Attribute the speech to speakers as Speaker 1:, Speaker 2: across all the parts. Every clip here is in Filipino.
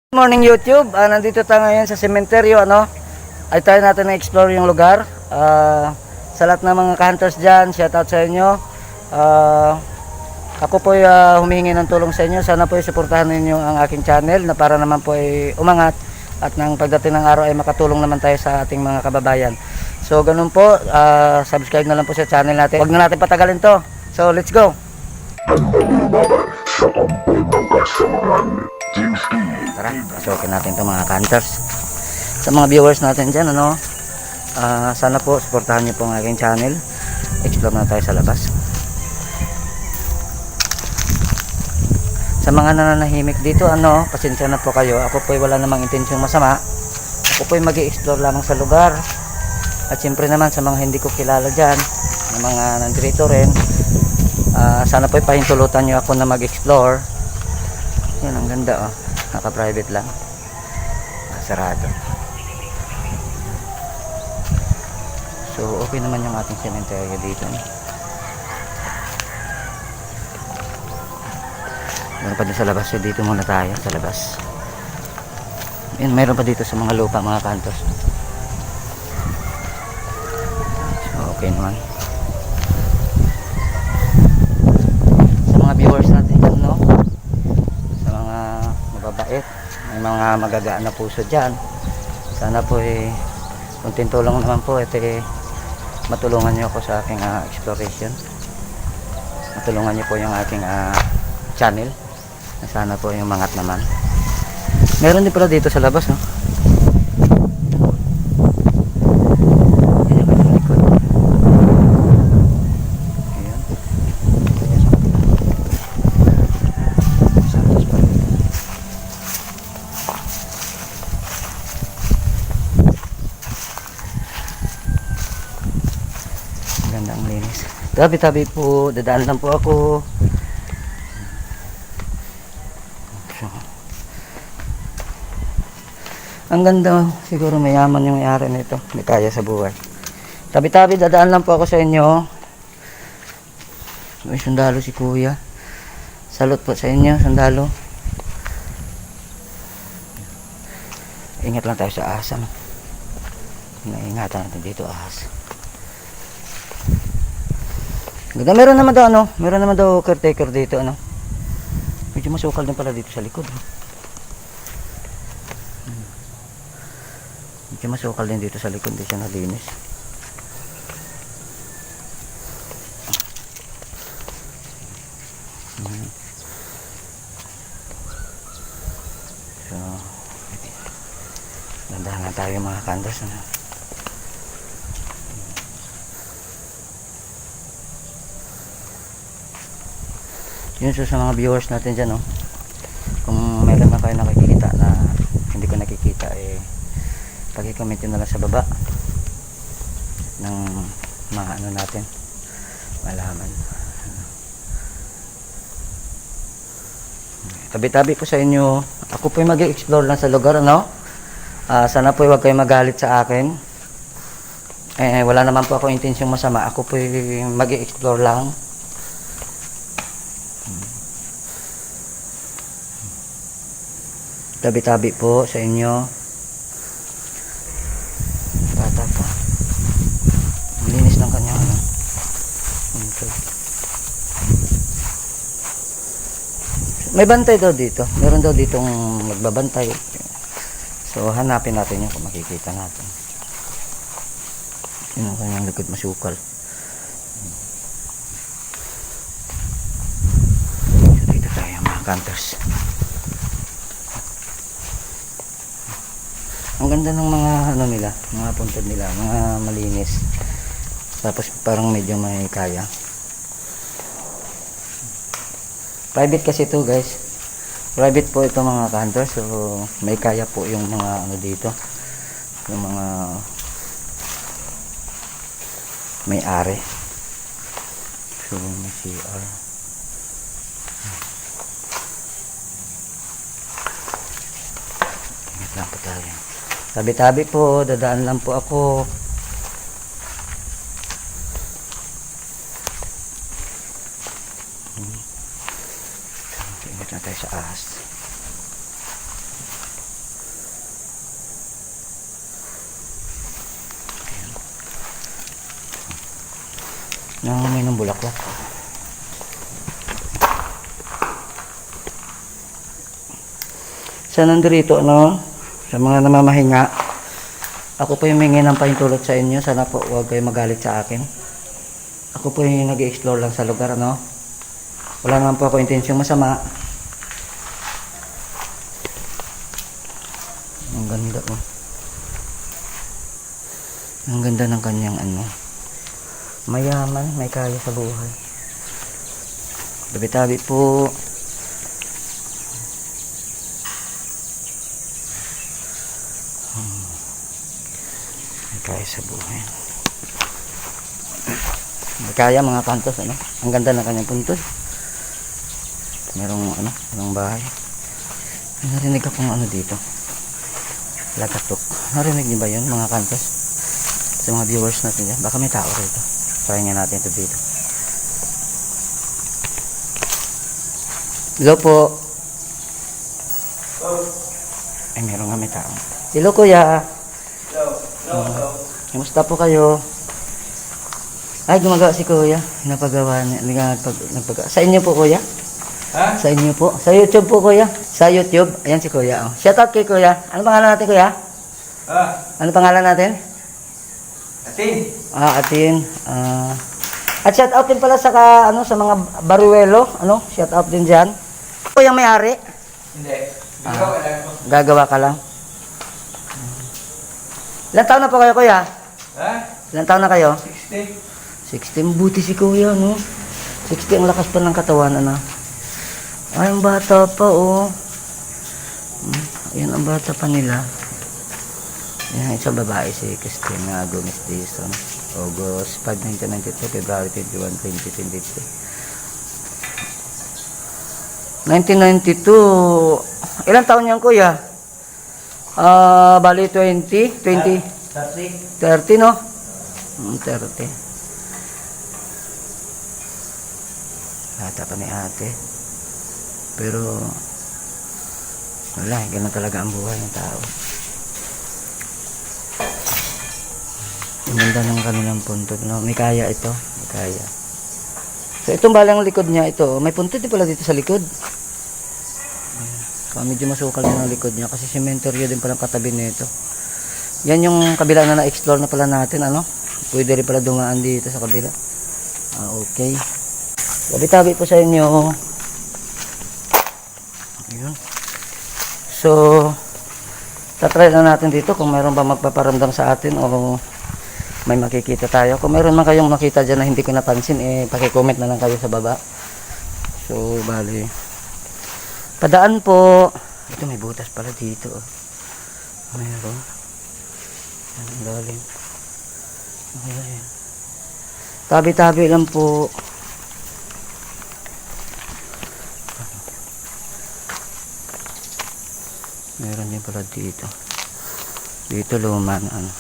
Speaker 1: Good morning YouTube. Nandito tayo ngayon sa sementeryo, ay tayo natin na explore yung lugar. Sa lahat ng mga hunters dyan, shout out sa inyo. Ako po humihingi ng tulong sa inyo. Sana po suportahan ninyo ang aking channel na para naman po ay umangat at nang pagdating ng araw ay makatulong naman tayo sa ating mga kababayan. So ganun po, subscribe na lang po sa channel natin. Huwag na natin patagalin to. So let's go. Tara, pasukin natin itong mga hunters. Sa mga viewers natin dyan, sana po suportahan nyo po ang aking channel. Explore na tayo sa labas. Sa mga nananahimik dito, pasensya na po kayo. Ako po wala namang intensyong masama. Ako po mag-i-explore lamang sa lugar. At siyempre naman sa mga hindi ko kilala dyan, ng mga nandito rin, sana po pahintulutan nyo ako na mag-explore. Yan, ang ganda, naka-private lang, sarado. So okay naman yung ating cemetery dito. Meron pa din sa labas, so dito muna tayo sa labas. Yan, meron pa dito sa mga lupa, mga kantos. So okay naman. Sa mga viewers natin dyan, sa mga mababait, may mga magagaan na puso dyan, sana po kunting tulong naman po matulungan nyo ako sa aking exploration. Matulungan nyo po yung aking channel na sana po yung mangat naman. Meron din pala dito sa labas, ang linis. Tabi-tabi po, dadaan lang po ako. So, ang ganda, siguro mayaman yung may-ari nito, may kaya sa buhay. Tabi-tabi, dadaan lang po ako sa inyo. May sundalo si kuya. Salute po sa inyo, sundalo. Ingat lang tayo sa ahas. Naingatan natin dito ahas. Ganda, meron naman daw meron naman daw caretaker dito, medyo masukal din pala dito sa likod, medyo masukal din dito sa likod, hindi siya nalinis. So dandahan na tayo mga kandas, yun. So sa mga viewers natin dyan, kung meron na kayo nakikita na hindi ko nakikita, pag-comment nyo na lang sa baba ng mga natin malaman. Tabi-tabi po sa inyo. Ako po mag-i-explore lang sa lugar, sana po huwag kayo magalit sa akin. Wala naman po ako intensyong masama. Ako po mag-i-explore lang. Tabi-tabi po sa inyo. Bata pa. Linis ng kanya, May bantay daw dito. Meron daw ditong magbabantay. So hanapin natin yun kung makikita natin. Yun ang kanyang likod, masukal. So dito tayo mga hunters. Ang ganda ng mga nila, mga puntod nila, mga malinis. Tapos parang medyo may kaya. Private kasi ito, guys. Private po ito mga hunters. So may kaya po yung mga dito. Yung mga may-ari. So may CR. Ingat lang po tayo. Tabi-tabi po, dadaan lang po ako. Ingat na tayo sa ahas. Nangangamoy ng bulaklak. Sa nandito, ano, sa mga namamahinga, ako po yung humingi ng pahintulot sa inyo. Sana po huwag kayo magalit sa akin. Ako po yung nag-i-explore lang sa lugar, ano. Wala naman po ako intensyong masama. Ang ganda, oh. Ang ganda ng kanyang, ano, mayaman, may kaya sa buhay. Tabi-tabi po. May kaya sa buhay. May kaya mga kantos, ano. Ang ganda ng kanyang puntos. Merong, ano, merong bahay. May narinig akong ano dito. Lagatok. Narinig niyo ba yun mga kantos? Sa mga viewers natin yan. Baka may tao rito. Try nga natin ito dito. Hello po. Ay, meron nga may tao. Hello kuya. Hello. Kamusta po kayo? Ay, gumagawa si kuya. Napagawa niya. Sa inyo po kuya?
Speaker 2: Ha?
Speaker 1: Sa inyo po. Sa YouTube po kuya. Sa YouTube. Ayan si kuya. Oh. Shout out kay kuya. Ano pangalan natin kuya? Ano pangalan natin?
Speaker 2: Atin.
Speaker 1: Atin. At shout out din pala sa ano sa mga baruelo, ano? Shout out din diyan. Ako yung may-ari.
Speaker 2: Hindi. Gagawa lang ako.
Speaker 1: Gagawa ka lang. Ilang taon na po kayo, kuya?
Speaker 2: Ha?
Speaker 1: Ilang taon na kayo?
Speaker 2: 60.
Speaker 1: 16. Buti si kuya, no? 60 ang lakas pa ng katawan, ano? Ay, ang bata pa, oh. Ayan, ang bata pa nila. Ayan, isang babae si Christina Gomez Dizon. August 5, 1992, February 21, 2023. 1992. Ilang taon niyan, kuya? Bali 20,
Speaker 2: 30.
Speaker 1: 30, no? 30. Bata pa ni ate. Pero wala, ganun talaga ang buhay ng tao. Ang ganda ng kanilang puntod, no? May kaya ito, may kaya. So itong balang likod niya, ito, may puntod din pala dito sa likod. So, medyo masukal din ang likod niya kasi cementerio din palang katabi nito. Yan yung kabila na na-explore na pala natin, ano? Pwede rin pala dumaan dito sa kabila. Okay. Tabi-tabi po sa inyo. Ayun. So, tatry na natin dito kung mayroon ba magpaparamdam sa atin o may makikita tayo. Kung mayroon man kayong makita dyan na hindi ko napansin, pakicomment na lang kayo sa baba. So, bali. Padaan po. Ito, may butas pala dito. Mayroon. Ang lalim. Okay. Tabi-tabi lang po. Meron din pala dito. Dito luma na ano.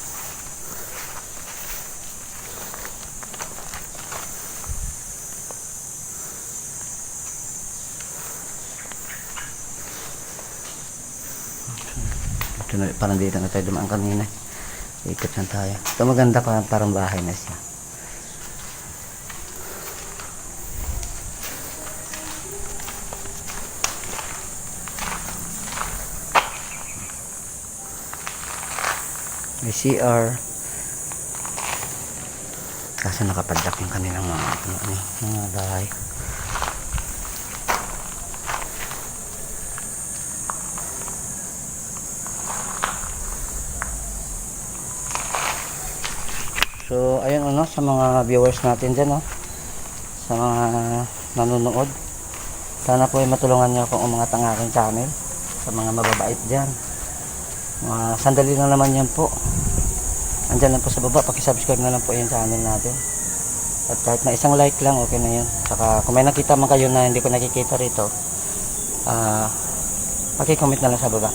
Speaker 1: Ito na, parang dito na tayo dumaan kanina. Ikot na tayo. Ito maganda pa, parang bahay na siya. May CR. Kasi nakapadyak yung kanilang mga bahay. So, ayun ano, sa mga viewers natin dyan, no? Sa mga nanonood. Sana po ay matulungan niyo akong umangat ang aking channel. Sa mga mababait dyan. Sandali na naman yan po. Andyan lang po sa baba. Pakisubscribe na lang po yung channel natin. At kahit na isang like lang, okay na yun. Saka kung may nakita man kayo na hindi ko nakikita rito, pakicomment na lang sa baba.